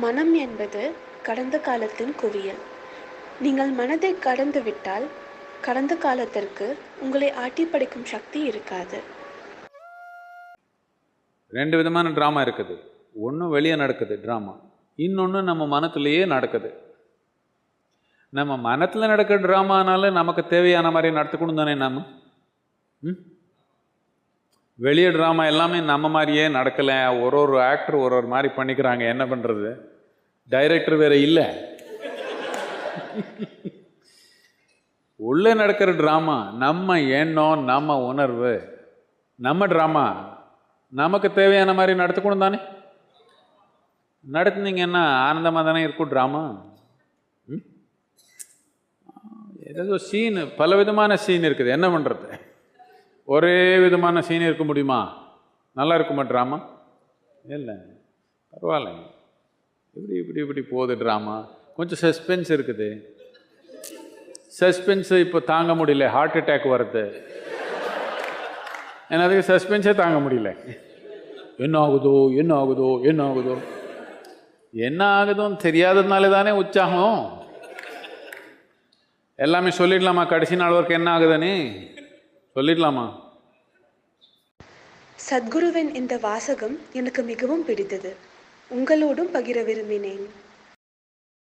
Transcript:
மனம் என்பது கடந்த காலத்தின் குவியல். நீங்கள் மனதை கடந்துவிட்டால் கடந்த காலத்திற்கு உங்களை ஆட்டிப்படைக்கும் சக்தி இருக்காது. 2 விதமான ட்ராமா இருக்குது. ஒன்று வெளியே நடக்குது ட்ராமா, இன்னொன்று நம்ம மனத்திலேயே நடக்குது. நம்ம மனத்தில் நடக்கிற ட்ராமானால நமக்கு தேவையான மாதிரி நடத்துக்கணும் தானே நம்ம. வெளியே ட்ராமா எல்லாமே நம்ம மாதிரியே நடக்கலை. ஒரு ஆக்டர் ஒரு மாதிரி பண்ணிக்கிறாங்க. என்ன பண்ணுறது? டைரக்டர் வேற இல்லை. உள்ளே நடக்கிற ட்ராமா நம்ம எண்ணம், நம்ம உணர்வு, நம்ம ட்ராமா நமக்கு தேவையான மாதிரி நடத்துக்கணும் தானே. நடத்துனீங்கன்னா ஆனந்தமாக தானே இருக்கும் ட்ராமா. ஏதோ சீனு, பல விதமான சீன் இருக்குது. என்ன பண்ணுறது? ஒரே விதமான சீன் இருக்க முடியுமா? நல்லா இருக்குமா ட்ராமா? இல்லை, பரவாயில்ல. இப்படி இப்படி இப்படி போகுது ட்ராமா. கொஞ்சம் சஸ்பென்ஸ் இருக்குது. சஸ்பென்ஸு இப்போ தாங்க முடியல, ஹார்ட் அட்டாக் வருது. எனக்கு சஸ்பென்ஸே தாங்க முடியல. என்ன ஆகுதோ என்ன ஆகுதோ என்ன ஆகுதோ என்ன ஆகுதோன்னு தெரியாததுனால தானே உற்சாகம். எல்லாமே சொல்லிடலாமா? கடைசி நாள் வரைக்கும் என்ன ஆகுதுன்னு சொல்லிடலாமா? சத்குருவின் இந்த வாசகம் எனக்கு மிகவும் பிடித்தது. உங்களோடும் பகிர விரும்பினேன்.